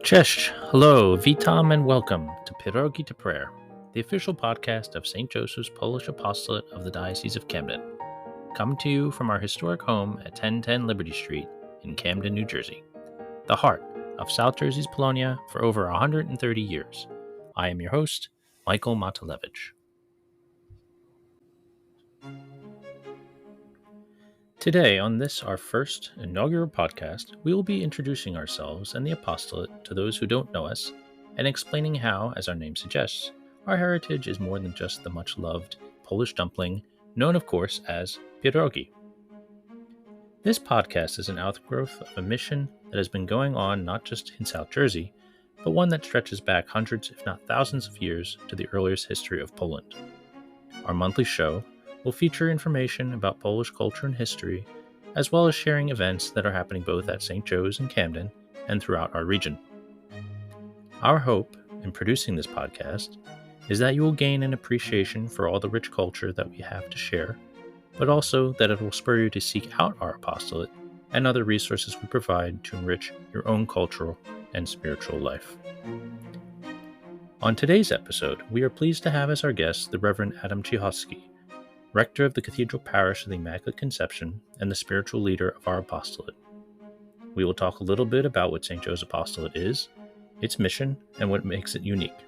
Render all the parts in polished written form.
Cześć, hello, witam, and welcome to Pierogi to Prayer, the official podcast of St. Joseph's Polish Apostolate of the Diocese of Camden, coming to you from our historic home at 1010 Liberty Street in Camden, New Jersey, the heart of South Jersey's Polonia for over 130 years. I am your host, Michael Matalevich. Today, on this, our first inaugural podcast, we will be introducing ourselves and the apostolate to those who don't know us, and explaining how, as our name suggests, our heritage is more than just the much-loved Polish dumpling, known of course as pierogi. This podcast is an outgrowth of a mission that has been going on not just in South Jersey, but one that stretches back hundreds, if not thousands of years to the earliest history of Poland. Our monthly show will feature information about Polish culture and history, as well as sharing events that are happening both at St. Joe's in Camden and throughout our region. Our hope in producing this podcast is that you will gain an appreciation for all the rich culture that we have to share, but also that it will spur you to seek out our apostolate and other resources we provide to enrich your own cultural and spiritual life. On today's episode, we are pleased to have as our guest the Reverend Adam Cichoski, rector of the Cathedral Parish of the Immaculate Conception and the spiritual leader of our apostolate. We will talk a little bit about what St. Joe's Apostolate is, its mission, and what makes it unique.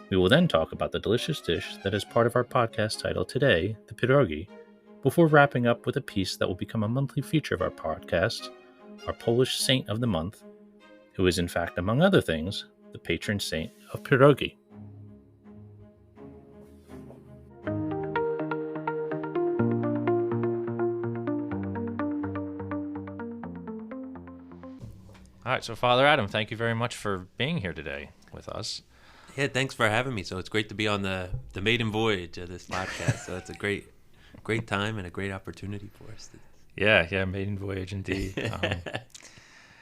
We will then talk about the delicious dish that is part of our podcast title today, the pierogi, before wrapping up with a piece that will become a monthly feature of our podcast, our Polish saint of the month, who is in fact, among other things, the patron saint of pierogi. All right, so Father Adam, thank you very much for being here today with us. Yeah, thanks for having me. So it's great to be on the maiden voyage of this podcast. So it's a great time and a great opportunity for us. Yeah, maiden voyage indeed.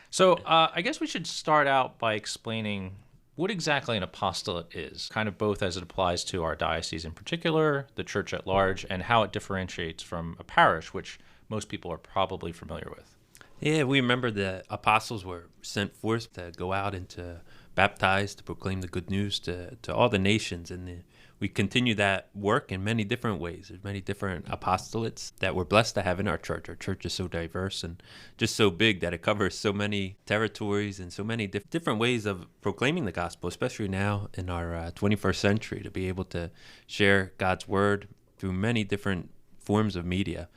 So I guess we should start out by explaining what exactly an apostolate is, kind of both as it applies to our diocese in particular, the church at large, and how it differentiates from a parish, which most people are probably familiar with. Yeah, we remember the apostles were sent forth to go out and to baptize, to proclaim the good news to all the nations. And we continue that work in many different ways. There's many different apostolates that we're blessed to have in our church. Our church is so diverse and just so big that it covers so many territories and so many different ways of proclaiming the gospel, especially now in our 21st century, to be able to share God's word through many different forms of media.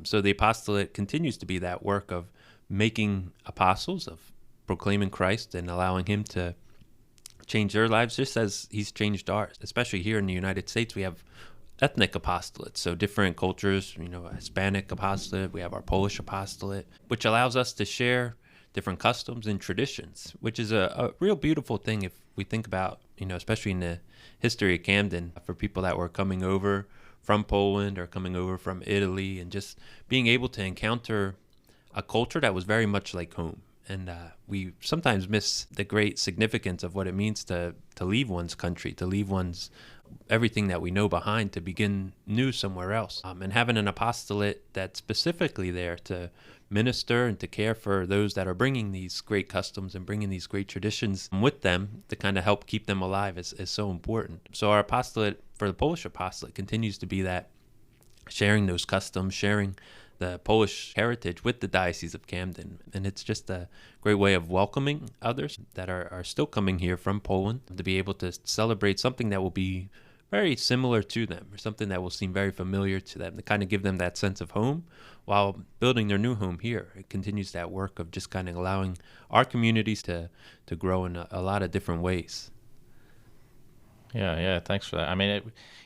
So the apostolate continues to be that work of making apostles, of proclaiming Christ and allowing him to change their lives just as he's changed ours. Especially here in the United States, we have ethnic apostolates, so different cultures, Hispanic apostolate, we have our Polish apostolate, which allows us to share different customs and traditions, which is a real beautiful thing if we think about, especially in the history of Camden, for people that were coming over from Poland or coming over from Italy, and just being able to encounter a culture that was very much like home. And we sometimes miss the great significance of what it means to leave one's country, to leave one's everything that we know behind, to begin new somewhere else. And having an apostolate that's specifically there to minister and to care for those that are bringing these great customs and bringing these great traditions with them to kind of help keep them alive is so important. So our apostolate, for the Polish apostolate, continues to be that sharing those customs, sharing the Polish heritage with the Diocese of Camden. And it's just a great way of welcoming others that are still coming here from Poland to be able to celebrate something that will be very similar to them, or something that will seem very familiar to them, to kind of give them that sense of home while building their new home here. It continues that work of just kind of allowing our communities to grow in a lot of different ways. Yeah, thanks for that. I mean,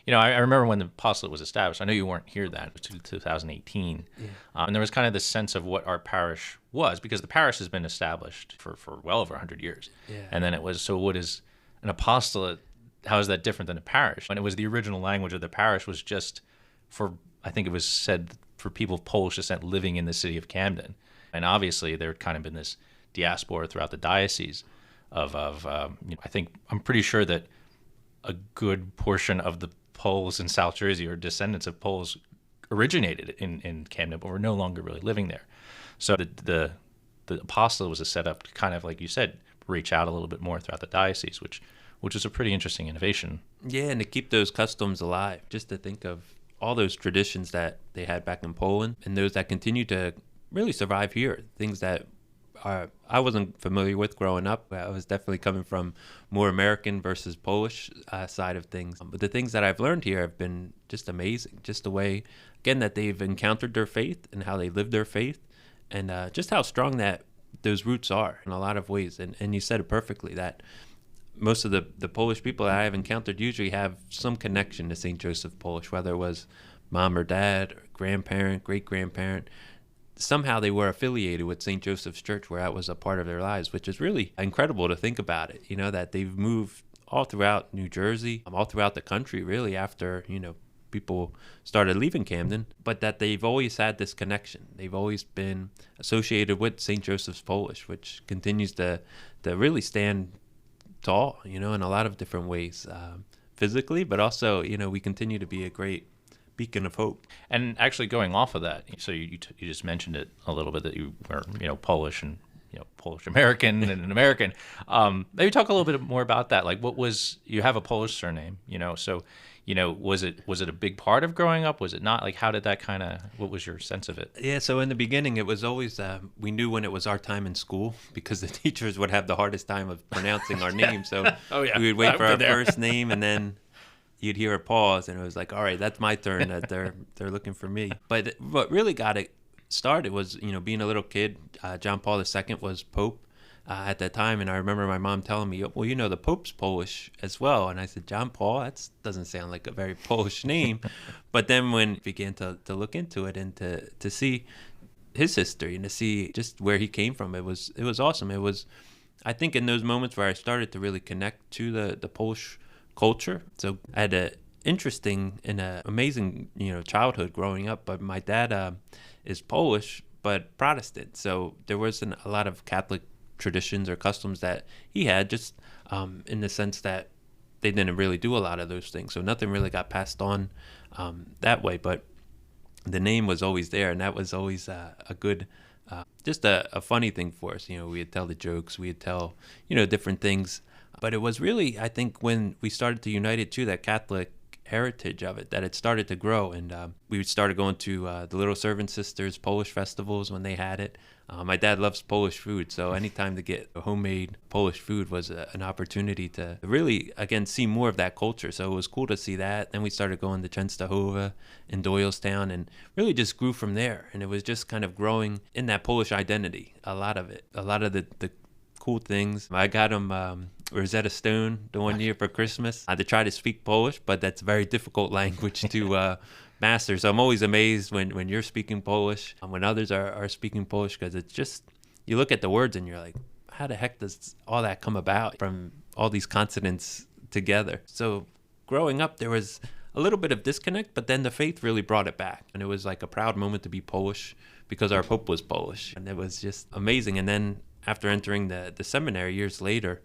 I remember when the apostolate was established. I know you weren't here then. It was 2018. Yeah. And there was kind of this sense of what our parish was, because the parish has been established for well over 100 years. Yeah. And then it was, so what is an apostolate? How is that different than a parish? And it was the original language of the parish was just for, I think it was said for people of Polish descent living in the city of Camden. And obviously there had kind of been this diaspora throughout the diocese of I'm pretty sure that a good portion of the Poles in South Jersey or descendants of Poles originated in Camden, but were no longer really living there. So the apostolate was a setup to kind of, like you said, reach out a little bit more throughout the diocese, which is a pretty interesting innovation. Yeah, and to keep those customs alive, just to think of all those traditions that they had back in Poland and those that continue to really survive here, things that I wasn't familiar with growing up. I was definitely coming from more American versus Polish side of things. But the things that I've learned here have been just amazing. Just the way, again, that they've encountered their faith and how they live their faith, and just how strong that those roots are in a lot of ways. And you said it perfectly, that most of the Polish people that I have encountered usually have some connection to St. Joseph Polish, whether it was mom or dad, or grandparent, great-grandparent. Somehow they were affiliated with St. Joseph's Church, where that was a part of their lives, which is really incredible to think about it, that they've moved all throughout New Jersey, all throughout the country, really, after, people started leaving Camden, but that they've always had this connection. They've always been associated with St. Joseph's Polish, which continues to really stand tall, in a lot of different ways, physically, but also, we continue to be a great beacon of hope. And actually, going off of that, so you just mentioned it a little bit, that you were Polish and Polish American and an American. Maybe talk a little bit more about that. Like, you have a Polish surname, so was it a big part of growing up? Was it not? Like, how did that what was your sense of it? Yeah, so in the beginning, it was always, we knew when it was our time in school, because the teachers would have the hardest time of pronouncing our name. So we would wait for our first name, and then you'd hear a pause, and it was like, all right, that's my turn, that they're looking for me. But what really got it started was, being a little kid. John Paul II was Pope at that time, and I remember my mom telling me, well, the Pope's Polish as well. And I said, John Paul? That doesn't sound like a very Polish name. But then when I began to look into it and to see his history and to see just where he came from, it was awesome. It was, I think, in those moments where I started to really connect to the Polish culture. So I had an interesting and amazing, childhood growing up. But my dad is Polish, but Protestant. So there wasn't a lot of Catholic traditions or customs that he had, just in the sense that they didn't really do a lot of those things. So nothing really got passed on that way. But the name was always there, and that was always a good, just a funny thing for us. We'd tell the jokes, we'd tell, different things. But it was really, I think, when we started to unite it to that Catholic heritage of it, that it started to grow. And we started going to the Little Servant Sisters Polish festivals when they had it. My dad loves Polish food, so anytime to get homemade Polish food was an opportunity to really, again, see more of that culture. So it was cool to see that. Then we started going to Częstochowa in Doylestown, and really just grew from there. And it was just kind of growing in that Polish identity, a lot of it, a lot of the cool things. I got him Rosetta Stone the one year for Christmas. I had to try to speak Polish, but that's a very difficult language to master. So I'm always amazed when you're speaking Polish, when others are speaking Polish, because it's just, you look at the words and you're like, how the heck does all that come about from all these consonants together? So growing up, there was a little bit of disconnect, but then the faith really brought it back. And it was like a proud moment to be Polish because our Pope was Polish. And it was just amazing. And then after entering the seminary years later,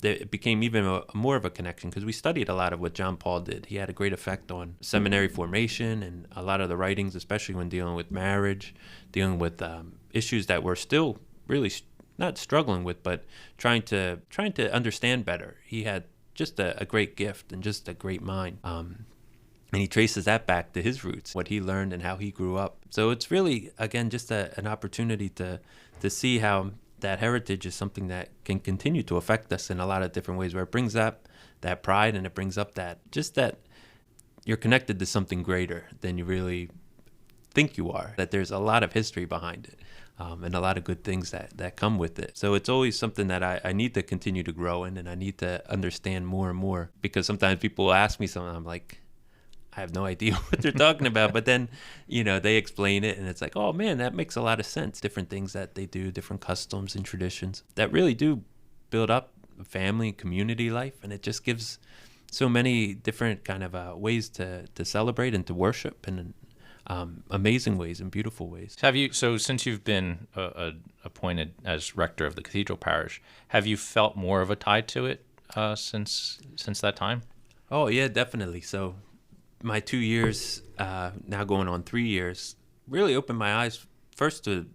it became even more of a connection, because we studied a lot of what John Paul did. He had a great effect on seminary formation and a lot of the writings, especially when dealing with marriage, dealing with issues that we're still really not struggling with, but trying to understand better. He had just a great gift and just a great mind. And he traces that back to his roots, what he learned and how he grew up. So it's really, again, just an opportunity to see how that heritage is something that can continue to affect us in a lot of different ways, where it brings up that pride, and it brings up that you're connected to something greater than you really think you are, that there's a lot of history behind it, and a lot of good things that come with it. So it's always something that I need to continue to grow in, and I need to understand more and more, because sometimes people will ask me something, I'm like, I have no idea what they're talking about. But then, they explain it, and it's like, oh man, that makes a lot of sense. Different things that they do, different customs and traditions that really do build up family, community life. And it just gives so many different kind of ways to celebrate and to worship, and amazing ways and beautiful ways. So since you've been appointed as rector of the Cathedral Parish, have you felt more of a tie to it since that time? Oh yeah, definitely. So my 2 years, now going on 3 years, really opened my eyes first to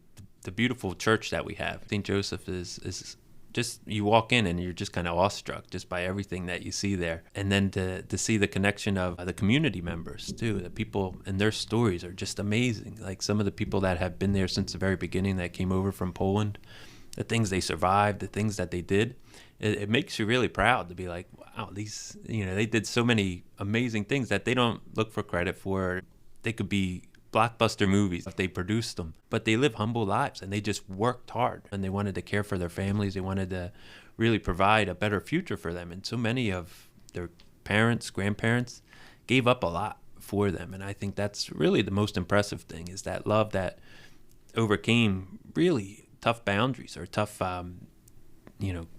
the beautiful church that we have. St. Joseph is just you walk in and you're just kind of awestruck just by everything that you see there. And then to see the connection of the community members too, the people and their stories are just amazing. Like some of the people that have been there since the very beginning that came over from Poland, the things they survived, the things that they did, it makes you really proud to be like, wow, these, they did so many amazing things that they don't look for credit for. They could be blockbuster movies if they produced them, but they live humble lives and they just worked hard and they wanted to care for their families. They wanted to really provide a better future for them. And so many of their parents, grandparents gave up a lot for them. And I think that's really the most impressive thing, is that love that overcame really tough boundaries or tough,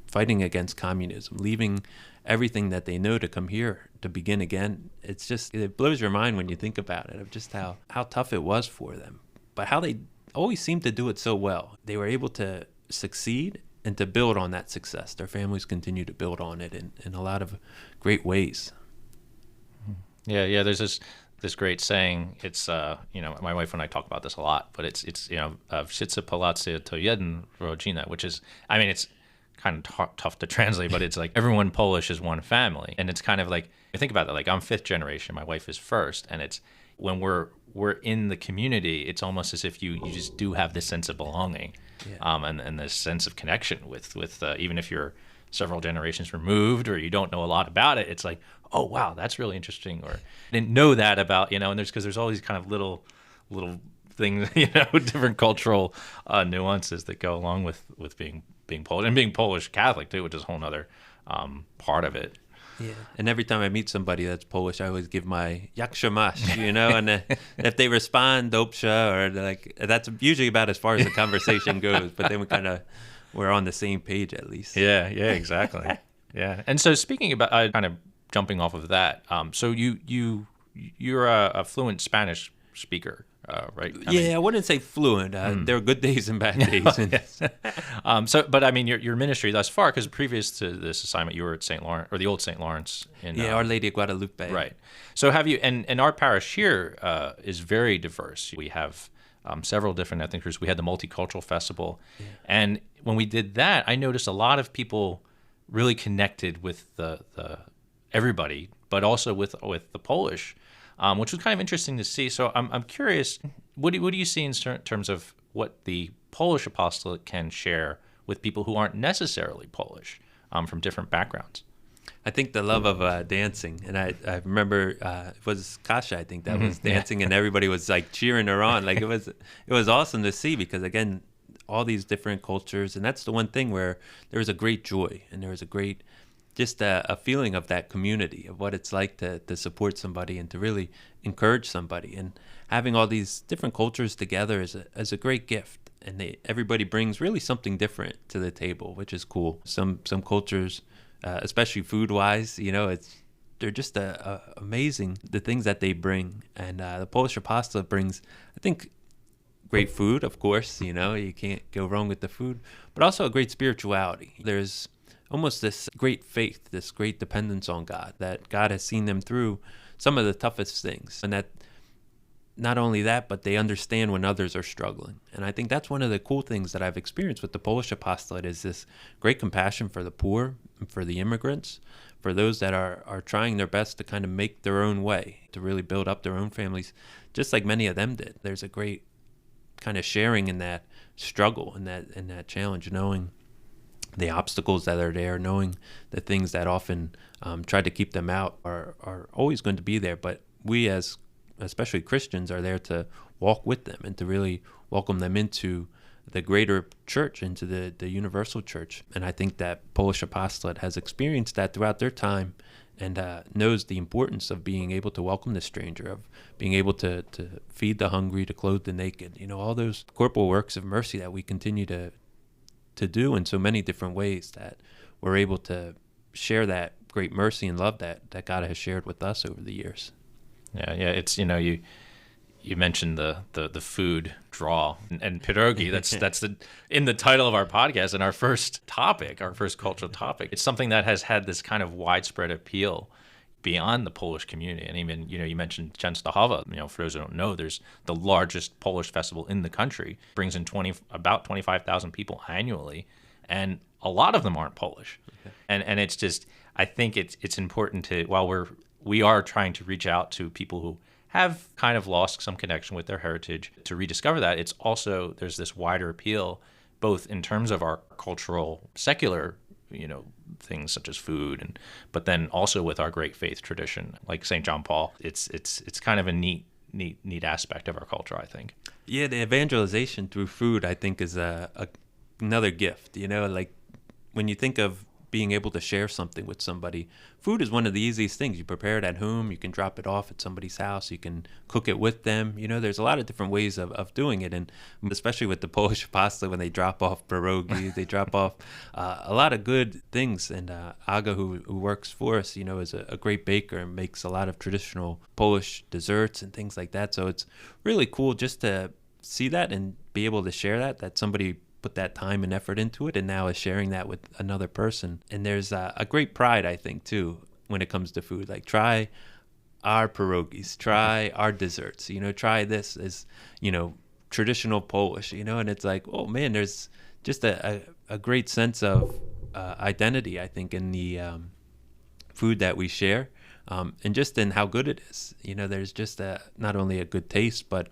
fighting against communism, leaving everything that they know to come here to begin again. It blows your mind when you think about it, of just how tough it was for them, but how they always seemed to do it so well. They were able to succeed and to build on that success. Their families continue to build on it in a lot of great ways. Yeah. There's this great saying. It's my wife and I talk about this a lot, but it's Wszyscy Polacy to jeden rodzina, which is, it's kind of tough to translate, but it's like everyone Polish is one family. And it's kind of like, I think about that, like I'm fifth generation, my wife is first, and it's when we're in the community, it's almost as if you just do have this sense of belonging. And this sense of connection with even if you're several generations removed or you don't know a lot about it, it's like, oh wow, that's really interesting, or I didn't know that about, and there's all these kind of little things, different cultural nuances that go along with being Polish, and being Polish Catholic too, which is a whole other part of it. Yeah, and every time I meet somebody that's Polish, I always give my jak się masz, and if they respond dobrze, or like, that's usually about as far as the conversation goes. But then we're on the same page at least. Yeah, exactly. Yeah, and so speaking about kind of jumping off of that, so you're a fluent Spanish speaker. Right? I wouldn't say fluent. There are good days and bad days. Yes. But your ministry thus far, because previous to this assignment, you were at St. Lawrence, or the old St. Lawrence in Our Lady of Guadalupe. Right. So have you? And our parish here is very diverse. We have several different ethnic groups. We had the multicultural festival, and when we did that, I noticed a lot of people really connected with the everybody, but also with the Polish. Which was kind of interesting to see. So I'm curious, what do you see in terms of what the Polish apostolate can share with people who aren't necessarily Polish, from different backgrounds? I think the love of dancing, and I remember it was Kasia, I think, that was dancing, and everybody was like cheering her on. Like it was awesome to see, because again, all these different cultures, and that's the one thing where there was a great joy and there was a great just a feeling of that community, of what it's like to support somebody and to really encourage somebody. And having all these different cultures together is a great gift. And everybody brings really something different to the table, which is cool. Some cultures, especially food-wise, they're just amazing, the things that they bring. And the Polish apostolate brings, I think, great food, of course. You can't go wrong with the food, but also a great spirituality. There's almost this great faith, this great dependence on God, that God has seen them through some of the toughest things. And that not only that, but they understand when others are struggling. And I think that's one of the cool things that I've experienced with the Polish apostolate, is this great compassion for the poor, for the immigrants, for those that are trying their best to kind of make their own way, to really build up their own families, just like many of them did. There's a great kind of sharing in that struggle and that challenge, knowing the obstacles that are there, knowing the things that often try to keep them out are always going to be there. But we, as especially Christians, are there to walk with them and to really welcome them into the greater church, into the universal church. And I think that Polish apostolate has experienced that throughout their time, and knows the importance of being able to welcome the stranger, of being able to feed the hungry, to clothe the naked, all those corporal works of mercy that we continue to do in so many different ways, that we're able to share that great mercy and love that God has shared with us over the years. Yeah. It's, you mentioned the food draw and pierogi. That's in the title of our podcast and our first cultural topic. It's something that has had this kind of widespread appeal beyond the Polish community. And even, you mentioned Częstochowa, for those who don't know, there's the largest Polish festival in the country, brings in about 25,000 people annually. and a lot of them aren't Polish. Okay. And it's just, I think it's important to, while we are trying to reach out to people who have kind of lost some connection with their heritage, to rediscover that, it's also, there's this wider appeal, both in terms of our cultural, secular, things such as food, but then also with our great faith tradition, like St. John Paul. It's kind of a neat aspect of our culture, I think. Yeah, the evangelization through food, I think, is another gift. Like when you think of being able to share something with somebody, food is one of the easiest things. You prepare it at home, you can drop it off at somebody's house, you can cook it with them. There's a lot of different ways of doing it, and especially with the Polish Apostolate, when they drop off pierogi, they drop off a lot of good things. And Aga, who works for us, is a great baker and makes a lot of traditional Polish desserts and things like that. So it's really cool just to see that and be able to share that somebody put that time and effort into it and now is sharing that with another person. And there's a great pride, I think, too, when it comes to food. Like, try our pierogis, try our desserts, try this as, traditional Polish, and it's like, oh man, there's just a great sense of identity, I think, in the food that we share, and just in how good it is. There's just not only a good taste, but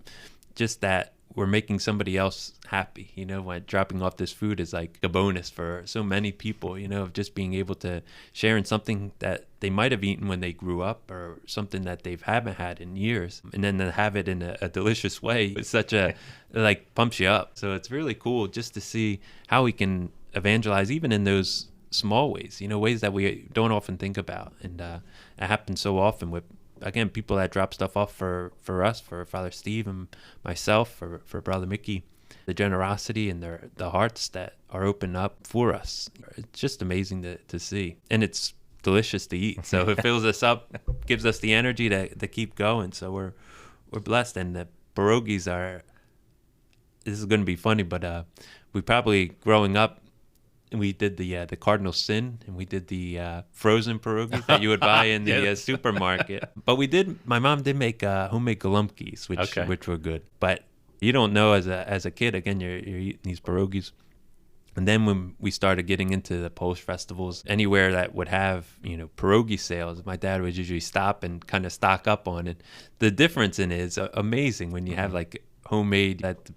just that we're making somebody else happy. When dropping off this food is like a bonus for so many people, of just being able to share in something that they might have eaten when they grew up, or something that they haven't had in years, and then to have it in a delicious way. It's such pumps you up. So it's really cool just to see how we can evangelize even in those small ways, ways that we don't often think about. And it happens so often with, again, people that drop stuff off for us, for Father Steve and myself, for Brother Mickey, the generosity and the hearts that are opened up for us. It's just amazing to see. And it's delicious to eat. So it fills us up, gives us the energy to keep going. So we're blessed. And the pierogis this is going to be funny, but we probably, growing up, we did the cardinal sin, and we did the frozen pierogies that you would buy in the supermarket. But my mom did make homemade golumkis, which were good. But you don't know as a kid, again, you're eating these pierogies. And then when we started getting into the Polish festivals, anywhere that would have, pierogi sales, my dad would usually stop and kind of stock up on it. The difference in it is amazing when you have like homemade that the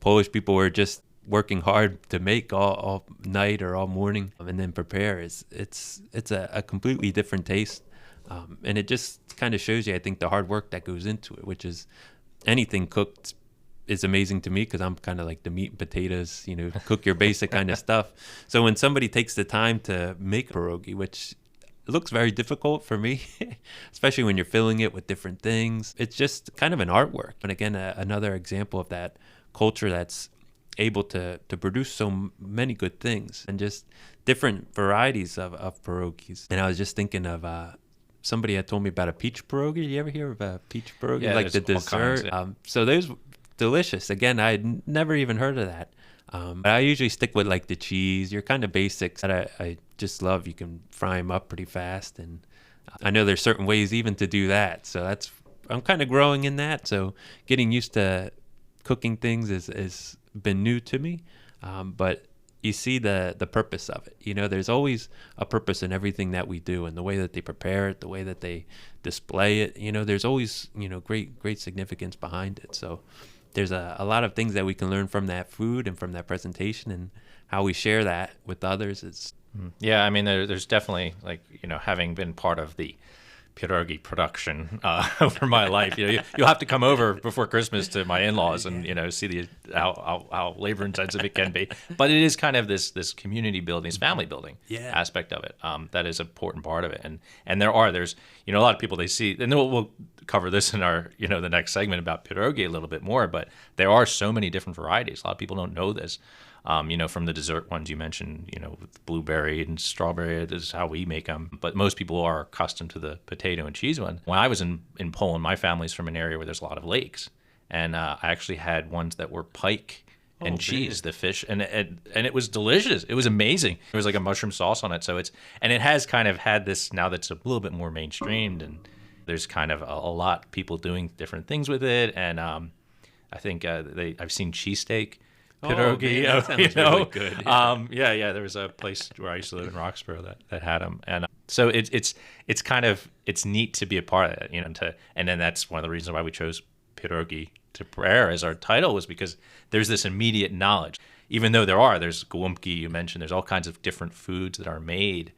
Polish people were just working hard to make all night or all morning and then prepare. It's a completely different taste. And it just kind of shows you, I think, the hard work that goes into it, which is anything cooked is amazing to me, because I'm kind of like the meat and potatoes, cook your basic kind of stuff. So when somebody takes the time to make a pierogi, which looks very difficult for me, especially when you're filling it with different things, it's just kind of an artwork. And again, another example of that culture that's able to produce so many good things, and just different varieties of pierogis. And I was just thinking of somebody had told me about a peach pierogi. You ever hear of a peach pierogi? Yeah, like the dessert. So those delicious. Again, I had never even heard of that. But I usually stick with like the cheese, your kind of basics that I just love. You can fry them up pretty fast, and I know there's certain ways even to do that. So I'm kind of growing in that. So getting used to cooking things is been new to me, but you see the purpose of it. There's always a purpose in everything that we do, and the way that they prepare it, the way that they display it. There's always great significance behind it. So there's a lot of things that we can learn from that food and from that presentation, and how we share that with others. Yeah, I mean, there's definitely, like, having been part of the pierogi production over my life. You'll have to come over before Christmas to my in-laws and see how labor intensive it can be. But it is kind of this community building, this family building aspect of it that is an important part of it. And there's a lot of people, they see, and we'll cover this in our the next segment about pierogi a little bit more. But there are so many different varieties. A lot of people don't know this. From the dessert ones you mentioned, with blueberry and strawberry, is how we make them. But most people are accustomed to the potato and cheese one. When I was in Poland, my family's from an area where there's a lot of lakes. And I actually had ones that were pike and cheese, the fish. And it was delicious. It was amazing. There was like a mushroom sauce on it. So it has kind of had this, now that's a little bit more mainstreamed. And there's kind of a lot of people doing different things with it. And I think I've seen cheesesteak pierogi. Man, that sounds really good. Yeah. There was a place where I used to live in Roxborough that had them, and so it's kind of it's neat to be a part of it, and then that's one of the reasons why we chose pierogi to prayer as our title, was because there's this immediate knowledge. Even though there's gołąbki, you mentioned, there's all kinds of different foods that are made.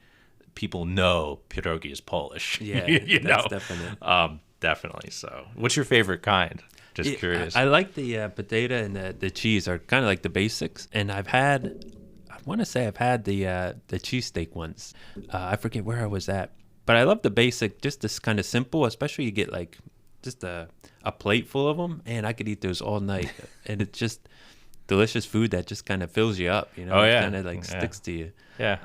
People know pierogi is Polish. Yeah, that's definite. Definitely. So, what's your favorite kind? Just curious. I like the potato and the cheese are kind of like the basics. And I want to say I've had the cheesesteak ones. I forget where I was at, but I love the basic, just this kind of simple. Especially you get like just a plate full of them, and I could eat those all night, and it's just delicious food that just kind of fills you up, Oh, yeah. It kind of like sticks to you. Yeah.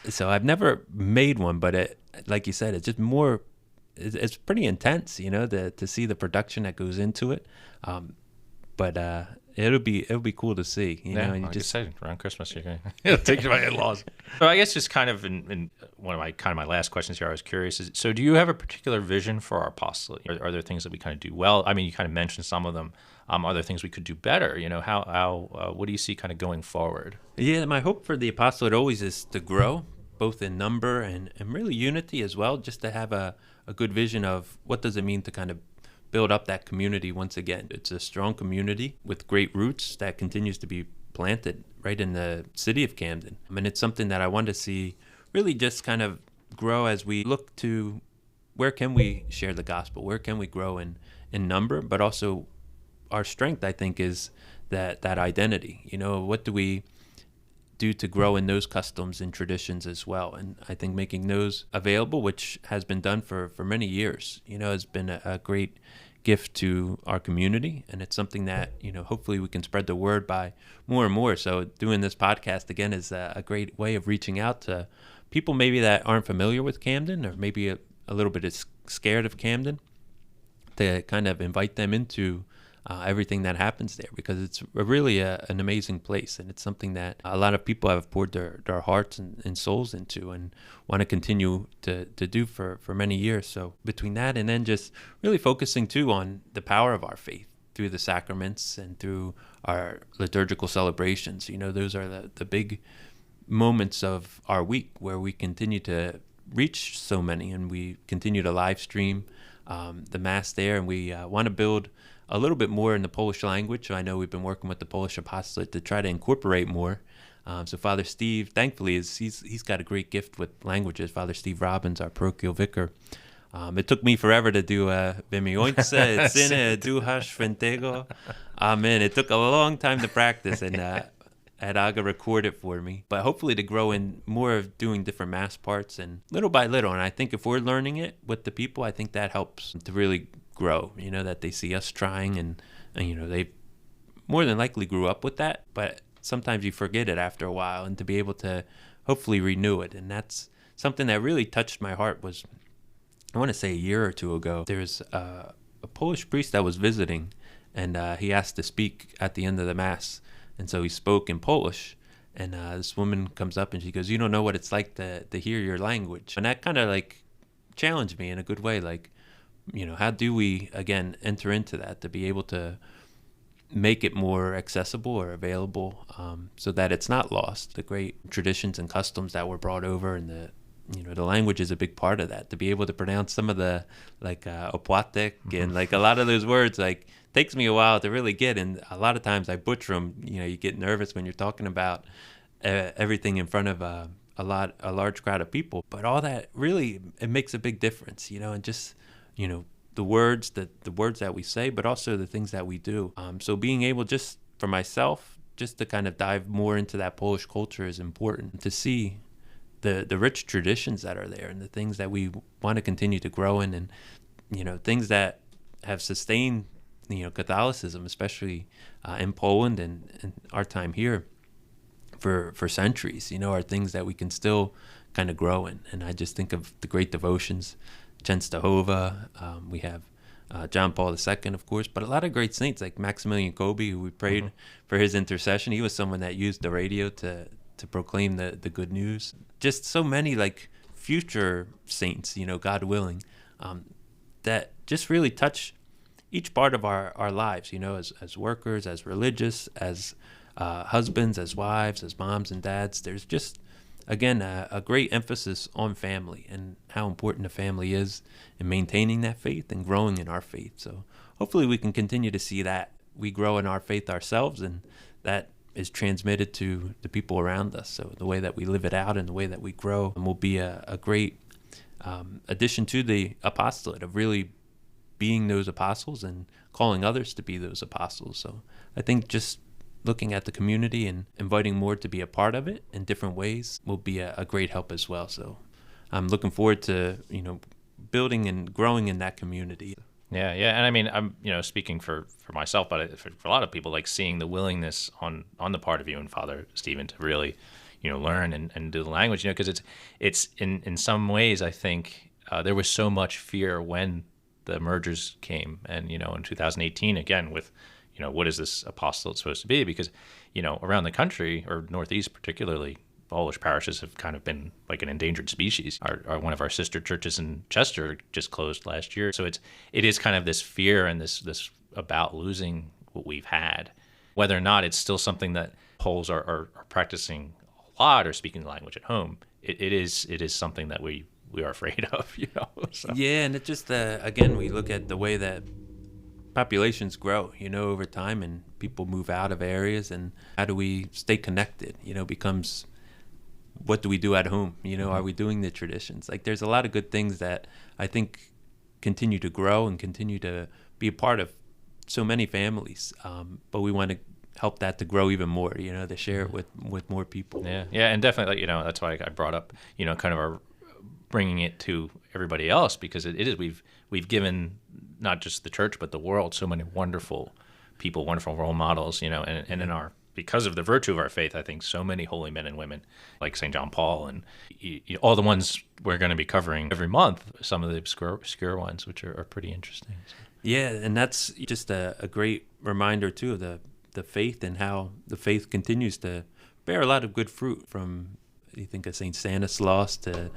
So I've never made one, but it, like you said, it's just more, it's pretty intense, to see the production that goes into it. But it'll be cool to see, and you like just said around Christmas you're gonna take my in-laws. So I guess just kind of in one of my last questions here, I was curious is, so do you have a particular vision for our apostolate? Are there things that we kind of do well? I mean, you kind of mentioned some of them. Are there things we could do better? How what do you see kind of going forward? Yeah, my hope for the apostolate always is to grow, both in number and really unity as well, just to have a good vision of what does it mean to kind of build up that community once again. It's a strong community with great roots that continues to be planted right in the city of Camden. I mean, it's something that I want to see really just kind of grow as we look to where can we share the gospel, where can we grow in number, but also our strength, I think, is that identity. What do we do to grow in those customs and traditions as well? And I think making those available, which has been done for many years, has been a great gift to our community. And it's something that, hopefully we can spread the word by more and more. So doing this podcast, again, is a great way of reaching out to people maybe that aren't familiar with Camden, or maybe a little bit scared of Camden, to kind of invite them into everything that happens there, because it's really an amazing place, and it's something that a lot of people have poured their hearts and souls into and want to continue to do for many years. So between that and then just really focusing too on the power of our faith through the sacraments and through our liturgical celebrations, those are the big moments of our week where we continue to reach so many, and we continue to live stream the Mass there, and we want to build a little bit more in the Polish language. So I know we've been working with the Polish Apostolate to try to incorporate more. So Father Steve, thankfully, he's got a great gift with languages. Father Steve Robbins, our parochial vicar. It took me forever to do Wymiłońce, Syny, Ducha Świętego. Amen. It took a long time to practice, and had Aga record it for me. But hopefully to grow in more of doing different Mass parts, and little by little. And I think if we're learning it with the people, I think that helps to really grow, that they see us trying, and they more than likely grew up with that, but sometimes you forget it after a while, and to be able to hopefully renew it. And that's something that really touched my heart. Was, I want to say, a year or two ago, there's a Polish priest that was visiting, and he asked to speak at the end of the Mass, and so he spoke in Polish, and this woman comes up and she goes, "You don't know what it's like to hear your language." And that kind of like challenged me in a good way, like, how do we, again, enter into that to be able to make it more accessible or available, so that it's not lost. The great traditions and customs that were brought over, and the language is a big part of that. To be able to pronounce some of the, like, opłatek and like a lot of those words, like, takes me a while to really get. And a lot of times I butcher them. You get nervous when you're talking about everything in front of a large crowd of people. But all that really, it makes a big difference, and just, the words that we say, but also the things that we do. So being able, just for myself, just to kind of dive more into that Polish culture is important, to see the rich traditions that are there, and the things that we want to continue to grow in, and, things that have sustained, Catholicism, especially in Poland and our time here for centuries, are things that we can still kind of grow in. And I just think of the great devotions, Częstochowa, we have John Paul II, of course, but a lot of great saints like Maximilian Kolbe, who we prayed for his intercession. He was someone that used the radio to proclaim the good news. Just so many like future saints, God willing, that just really touch each part of our lives, as workers, as religious, as husbands, as wives, as moms and dads. There's just, again, a great emphasis on family and how important a family is in maintaining that faith and growing in our faith. So hopefully we can continue to see that we grow in our faith ourselves, and that is transmitted to the people around us. So the way that we live it out and the way that we grow will be a great addition to the apostolate of really being those apostles and calling others to be those apostles. So I think just looking at the community and inviting more to be a part of it in different ways will be a great help as well. So I'm looking forward to, building and growing in that community. Yeah, and I mean, I'm speaking for myself, but for a lot of people, like seeing the willingness on the part of you and Father Stephen to really, learn and do the language, because it's in some ways, I think there was so much fear when the mergers came, and in 2018 again with, what is this apostolate supposed to be? Because around the country, or Northeast particularly, Polish parishes have kind of been like an endangered species. One of our sister churches in Chester just closed last year. So it is kind of this fear and this about losing what we've had. Whether or not it's still something that Poles are practicing a lot or speaking the language at home, it is something that we are afraid of, So. Yeah, and it just, again, we look at the way that populations grow, over time, and people move out of areas, and how do we stay connected, becomes... what do we do at home? Are we doing the traditions? Like, there's a lot of good things that I think continue to grow and continue to be a part of so many families. But we want to help that to grow even more, to share it with more people. Yeah, and definitely, that's why I brought up, kind of our bringing it to everybody else, because it is, we've given not just the church, but the world so many wonderful people, wonderful role models, and in our, because of the virtue of our faith, I think so many holy men and women like St. John Paul and all the ones we're going to be covering every month, some of the obscure ones, which are pretty interesting. So. Yeah, and that's just a great reminder, too, of the faith and how the faith continues to bear a lot of good fruit, from, you think of St. Stanislaus to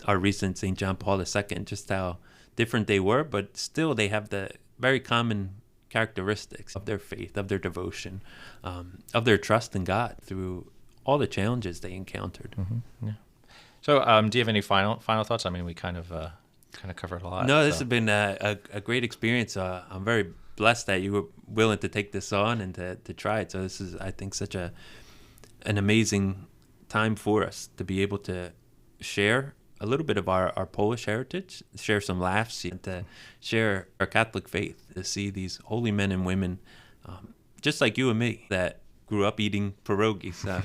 our recent St. John Paul II, just how different they were, but still they have the very common characteristics of their faith, of their devotion, of their trust in God through all the challenges they encountered. Mm-hmm. Yeah. So, do you have any final thoughts? I mean, we kind of covered a lot. No, this has been a great experience. I'm very blessed that you were willing to take this on and to try it. So this is, I think, such an amazing time for us to be able to share a little bit of our Polish heritage, share some laughs, and to share our Catholic faith, to see these holy men and women, just like you and me, that grew up eating pierogis,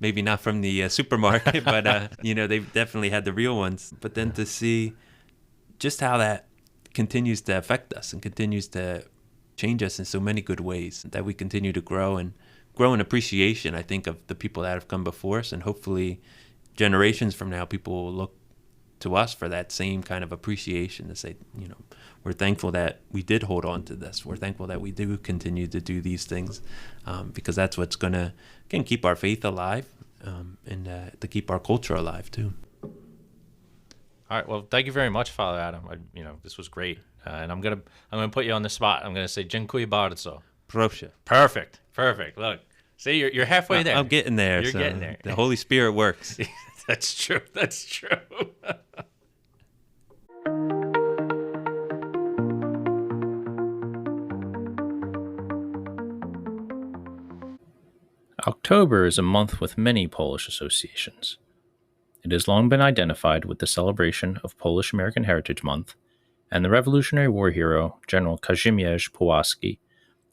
maybe not from the supermarket, but, they've definitely had the real ones. But then to see just how that continues to affect us and continues to change us in so many good ways, that we continue to grow in appreciation, I think, of the people that have come before us. And hopefully generations from now, people will look to us for that same kind of appreciation, to say, we're thankful that we did hold on to this. We're thankful that we do continue to do these things, because that's what's going to, again, keep our faith alive, and to keep our culture alive too. All right. Well, thank you very much, Father Adam. This was great, and I'm gonna put you on the spot. I'm gonna say dziękuję bardzo. Proszę. Perfect. Look, see, you're halfway there. I'm getting there. You're getting there. The Holy Spirit works. That's true. October is a month with many Polish associations. It has long been identified with the celebration of Polish American Heritage Month and the Revolutionary War hero General Kazimierz Puławski,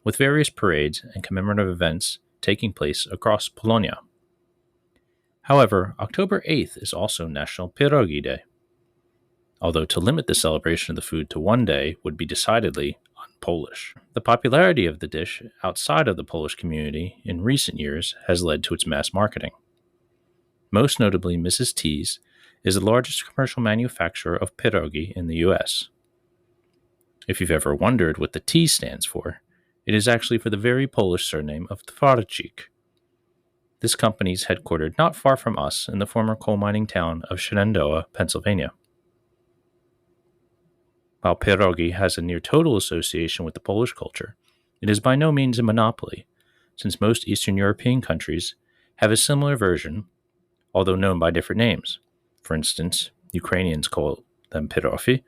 with various parades and commemorative events taking place across Polonia. However, October 8th is also National Pierogi Day. Although to limit the celebration of the food to one day would be decidedly un-Polish. The popularity of the dish outside of the Polish community in recent years has led to its mass marketing. Most notably, Mrs. T's is the largest commercial manufacturer of pierogi in the U.S. If you've ever wondered what the T stands for, it is actually for the very Polish surname of Twarczyk. This company is headquartered not far from us in the former coal mining town of Shenandoah, Pennsylvania. While pierogi has a near total association with the Polish culture, it is by no means a monopoly, since most Eastern European countries have a similar version, although known by different names. For instance, Ukrainians call them pierogi,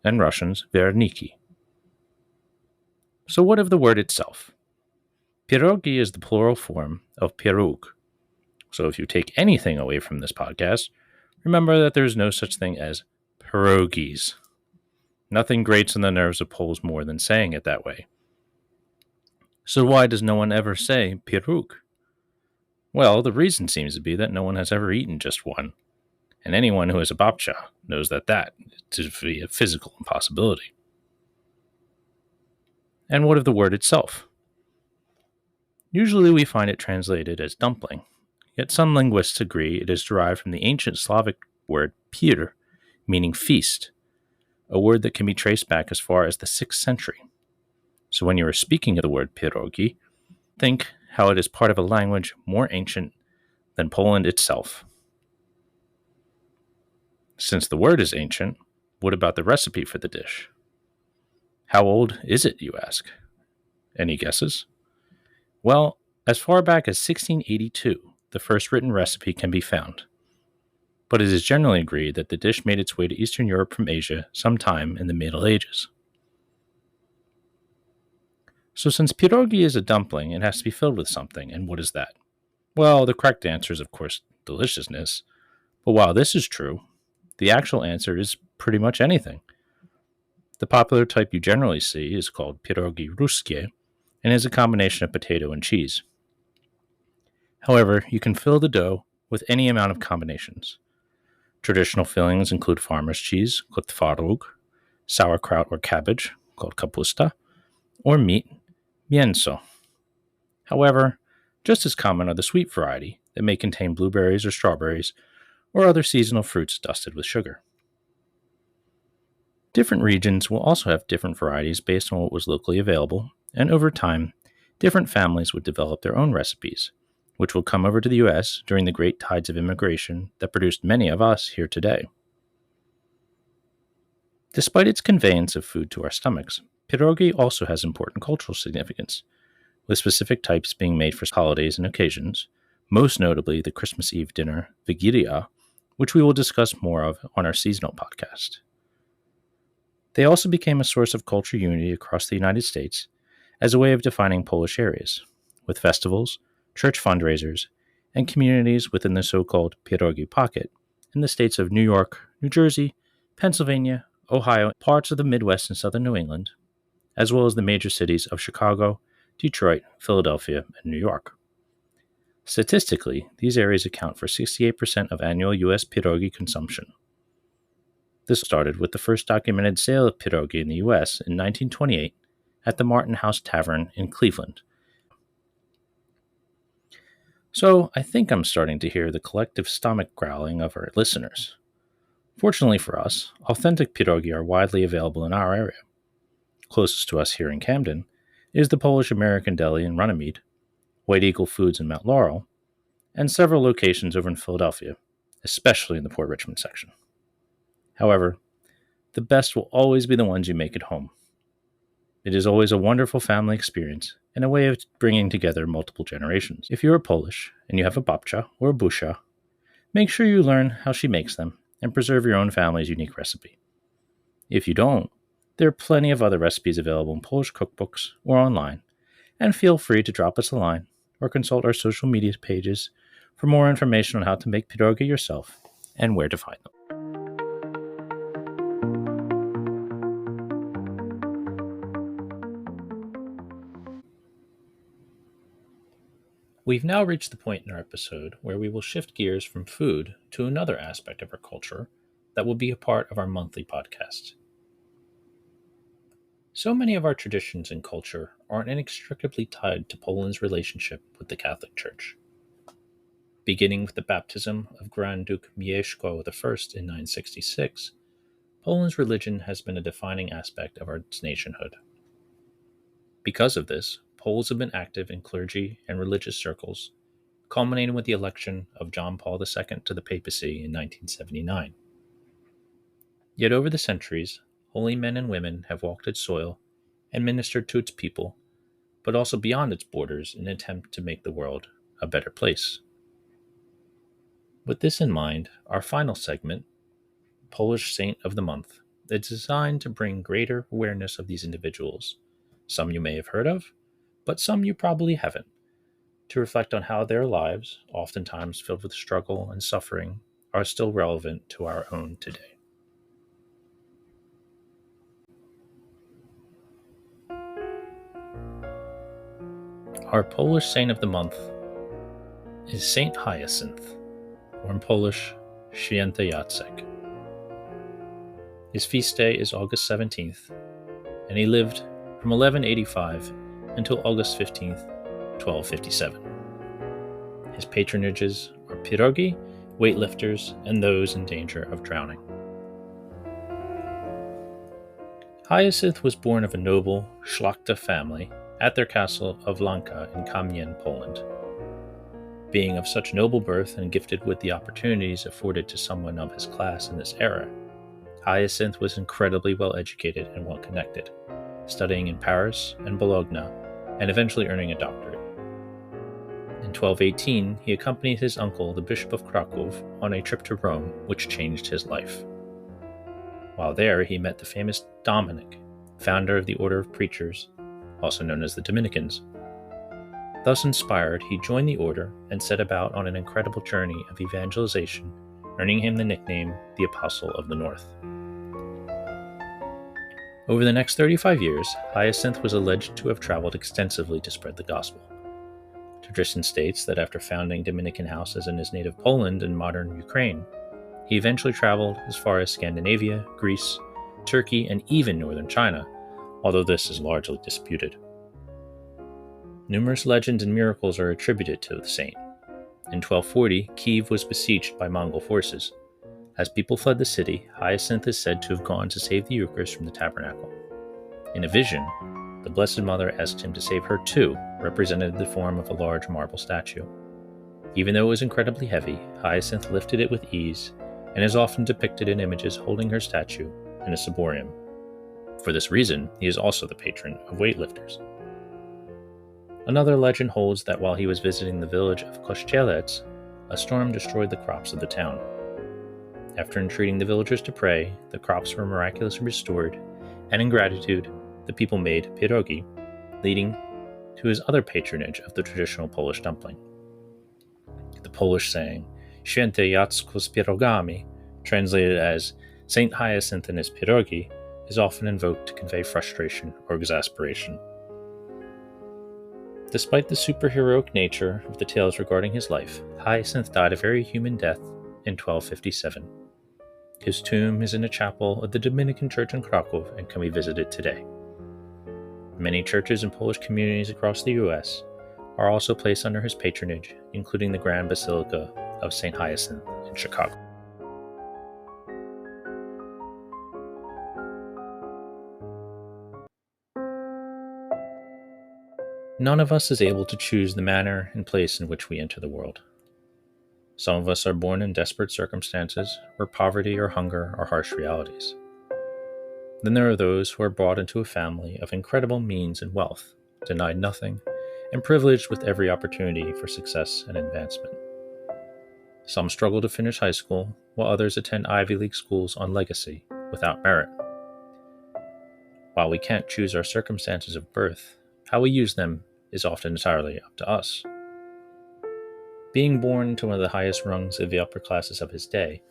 and Russians verniki. So what of the word itself? Pierogi is the plural form of pierog. So if you take anything away from this podcast, remember that there is no such thing as pierogies. Nothing grates on the nerves of Poles more than saying it that way. So why does no one ever say pieróg? Well, the reason seems to be that no one has ever eaten just one, and anyone who is a babcha knows that is a physical impossibility. And what of the word itself? Usually we find it translated as dumpling, yet some linguists agree it is derived from the ancient Slavic word pier, meaning feast, a word that can be traced back as far as the 6th century. So when you are speaking of the word pierogi, think how it is part of a language more ancient than Poland itself. Since the word is ancient, what about the recipe for the dish? How old is it, you ask? Any guesses? Well, as far back as 1682, the first written recipe can be found. But it is generally agreed that the dish made its way to Eastern Europe from Asia sometime in the Middle Ages. So since pierogi is a dumpling, it has to be filled with something, and what is that? Well, the correct answer is, of course, deliciousness. But while this is true, the actual answer is pretty much anything. The popular type you generally see is called pierogi ruskie, and is a combination of potato and cheese. However, you can fill the dough with any amount of combinations. Traditional fillings include farmer's cheese, called twaróg, sauerkraut or cabbage, called kapusta, or meat, mięso. However, just as common are the sweet variety that may contain blueberries or strawberries or other seasonal fruits dusted with sugar. Different regions will also have different varieties based on what was locally available, and over time, different families would develop their own recipes, which will come over to the U.S. during the great tides of immigration that produced many of us here today. Despite its conveyance of food to our stomachs, pierogi also has important cultural significance, with specific types being made for holidays and occasions, most notably the Christmas Eve dinner, Vigilia, which we will discuss more of on our seasonal podcast. They also became a source of cultural unity across the United States as a way of defining Polish areas, with festivals, church fundraisers, and communities within the so-called pierogi pocket in the states of New York, New Jersey, Pennsylvania, Ohio, parts of the Midwest and southern New England, as well as the major cities of Chicago, Detroit, Philadelphia, and New York. Statistically, these areas account for 68% of annual U.S. pierogi consumption. This started with the first documented sale of pierogi in the U.S. in 1928 at the Martin House Tavern in Cleveland. So, I think I'm starting to hear the collective stomach growling of our listeners. Fortunately for us, authentic pierogi are widely available in our area. Closest to us here in Camden is the Polish American Deli in Runnymede, White Eagle Foods in Mount Laurel, and several locations over in Philadelphia, especially in the Port Richmond section. However, the best will always be the ones you make at home. It is always a wonderful family experience and a way of bringing together multiple generations. If you are Polish and you have a babcia or a busha, make sure you learn how she makes them and preserve your own family's unique recipe. If you don't, there are plenty of other recipes available in Polish cookbooks or online, and feel free to drop us a line or consult our social media pages for more information on how to make pierogi yourself and where to find them. We've now reached the point in our episode where we will shift gears from food to another aspect of our culture that will be a part of our monthly podcast. So many of our traditions and culture are inextricably tied to Poland's relationship with the Catholic Church. Beginning with the baptism of Grand Duke Mieszko I in 966, Poland's religion has been a defining aspect of its nationhood. Because of this, Poles have been active in clergy and religious circles, culminating with the election of John Paul II to the papacy in 1979. Yet over the centuries, holy men and women have walked its soil and ministered to its people, but also beyond its borders in an attempt to make the world a better place. With this in mind, our final segment, Polish Saint of the Month, is designed to bring greater awareness of these individuals, some you may have heard of, but some you probably haven't, to reflect on how their lives, oftentimes filled with struggle and suffering, are still relevant to our own today. Our Polish Saint of the Month is Saint Hyacinth, or in Polish, Święty Jacek. His feast day is August 17th, and he lived from 1185 until August 15th, 1257. His patronages are pierogi, weightlifters, and those in danger of drowning. Hyacinth was born of a noble szlachta family at their castle of Lanka in Camden, Poland. Being of such noble birth and gifted with the opportunities afforded to someone of his class in this era, Hyacinth was incredibly well educated and well connected, studying in Paris and Bologna, and eventually earning a doctorate. In 1218, he accompanied his uncle, the Bishop of Krakow, on a trip to Rome, which changed his life. While there, he met the famous Dominic, founder of the Order of Preachers, also known as the Dominicans. Thus inspired, he joined the order and set about on an incredible journey of evangelization, earning him the nickname the Apostle of the North. Over the next 35 years, Hyacinth was alleged to have traveled extensively to spread the gospel. Tradition states that after founding Dominican houses in his native Poland and modern Ukraine, he eventually traveled as far as Scandinavia, Greece, Turkey, and even northern China, although this is largely disputed. Numerous legends and miracles are attributed to the saint. In 1240, Kiev was besieged by Mongol forces. As people fled the city, Hyacinth is said to have gone to save the Eucharist from the tabernacle. In a vision, the Blessed Mother asked him to save her too, represented in the form of a large marble statue. Even though it was incredibly heavy, Hyacinth lifted it with ease, and is often depicted in images holding her statue in a ciborium. For this reason, he is also the patron of weightlifters. Another legend holds that while he was visiting the village of Kościelec, a storm destroyed the crops of the town. After entreating the villagers to pray, the crops were miraculously restored, and in gratitude, the people made pierogi, leading to his other patronage of the traditional Polish dumpling. The Polish saying, Święty Jacku z pierogami, translated as Saint Hyacinth and his pierogi, is often invoked to convey frustration or exasperation. Despite the superheroic nature of the tales regarding his life, Hyacinth died a very human death in 1257. His tomb is in a chapel of the Dominican Church in Krakow and can be visited today. Many churches and Polish communities across the U.S. are also placed under his patronage, including the Grand Basilica of St. Hyacinth in Chicago. None of us is able to choose the manner and place in which we enter the world. Some of us are born in desperate circumstances where poverty or hunger are harsh realities. Then there are those who are brought into a family of incredible means and wealth, denied nothing, and privileged with every opportunity for success and advancement. Some struggle to finish high school, while others attend Ivy League schools on legacy, without merit. While we can't choose our circumstances of birth, how we use them is often entirely up to us. Being born into one of the highest rungs of the upper classes of his day,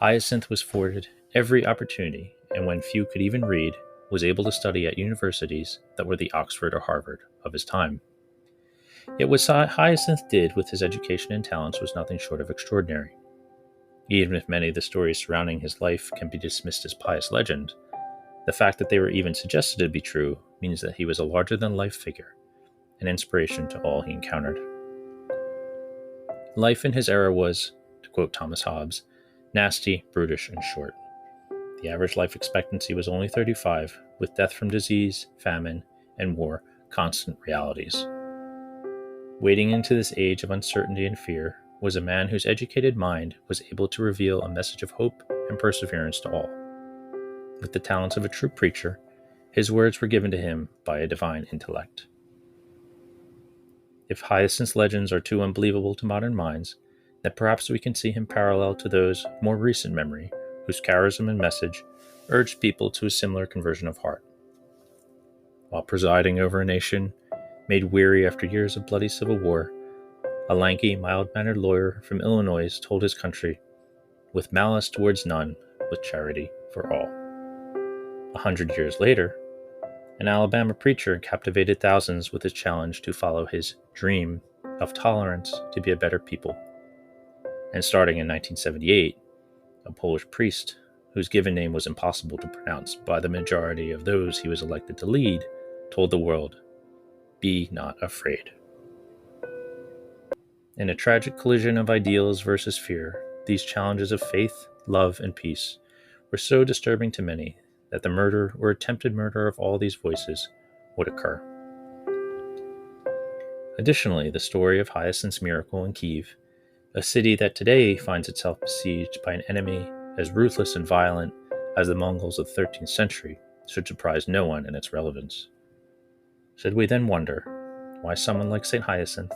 Hyacinth was afforded every opportunity, and when few could even read, was able to study at universities that were the Oxford or Harvard of his time. Yet what Hyacinth did with his education and talents was nothing short of extraordinary. Even if many of the stories surrounding his life can be dismissed as pious legend, the fact that they were even suggested to be true means that he was a larger-than-life figure, an inspiration to all he encountered. Life in his era was, to quote Thomas Hobbes, nasty, brutish, and short. The average life expectancy was only 35, with death from disease, famine, and war constant realities. Wading into this age of uncertainty and fear was a man whose educated mind was able to reveal a message of hope and perseverance to all. With the talents of a true preacher, his words were given to him by a divine intellect. If Hyacinth's legends are too unbelievable to modern minds, then perhaps we can see him parallel to those of more recent memory whose charism and message urged people to a similar conversion of heart. While presiding over a nation made weary after years of bloody civil war, a lanky, mild-mannered lawyer from Illinois told his country, "With malice towards none, with charity for all." 100 years later, an Alabama preacher captivated thousands with his challenge to follow his dream of tolerance to be a better people. And starting in 1978, a Polish priest, whose given name was impossible to pronounce by the majority of those he was elected to lead, told the world, "Be not afraid." In a tragic collision of ideals versus fear, these challenges of faith, love, and peace were so disturbing to many that the murder or attempted murder of all these voices would occur. Additionally, the story of Hyacinth's miracle in Kyiv, a city that today finds itself besieged by an enemy as ruthless and violent as the Mongols of the 13th century, should surprise no one in its relevance. Should we then wonder why someone like St. Hyacinth,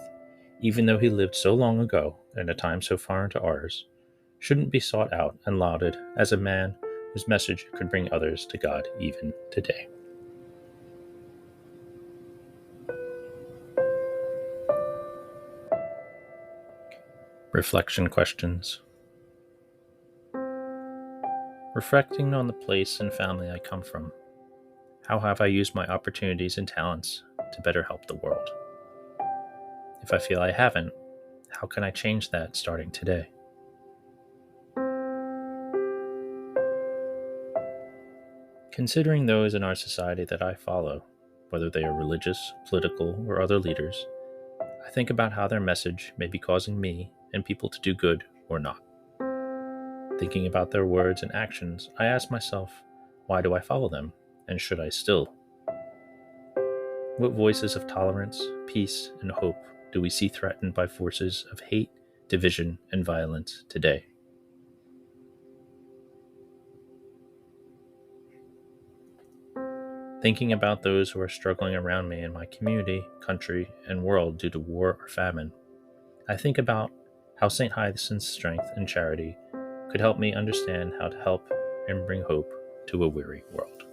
even though he lived so long ago in a time so foreign to ours, shouldn't be sought out and lauded as a man whose message could bring others to God even today? Reflection questions. Reflecting on the place and family I come from, how have I used my opportunities and talents to better help the world? If I feel I haven't, how can I change that starting today? Considering those in our society that I follow, whether they are religious, political, or other leaders, I think about how their message may be causing me and people to do good or not. Thinking about their words and actions, I ask myself, why do I follow them, and should I still? What voices of tolerance, peace, and hope do we see threatened by forces of hate, division, and violence today? Thinking about those who are struggling around me in my community, country, and world due to war or famine, I think about how St. Hyacinth's strength and charity could help me understand how to help and bring hope to a weary world.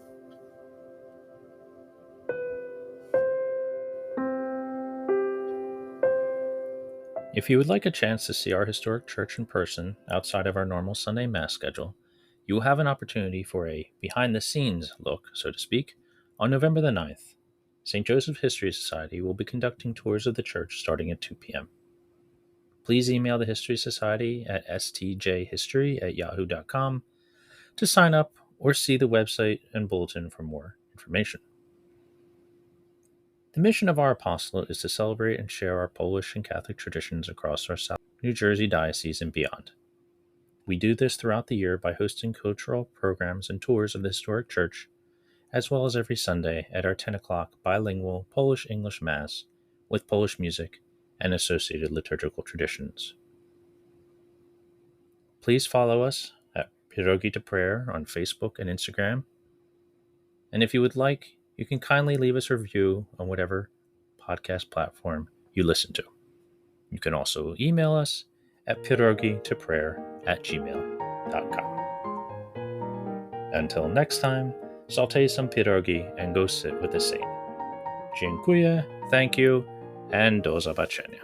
If you would like a chance to see our historic church in person outside of our normal Sunday Mass schedule, you will have an opportunity for a behind-the-scenes look, so to speak, on November the 9th. St. Joseph History Society will be conducting tours of the church starting at 2 p.m. Please email the History Society at stjhistory@yahoo.com to sign up or see the website and bulletin for more information. The mission of our apostolate is to celebrate and share our Polish and Catholic traditions across our South New Jersey diocese and beyond. We do this throughout the year by hosting cultural programs and tours of the historic church, as well as every Sunday at our 10 o'clock bilingual Polish-English Mass with Polish music and associated liturgical traditions. Please follow us at Pierogi to Prayer on Facebook and Instagram. And if you would like, you can kindly leave us a review on whatever podcast platform you listen to. You can also email us at pierogitoprayer@gmail.com. Until next time, saute some pierogi and go sit with the saint. Dziękuję, thank you, and do zobaczenia.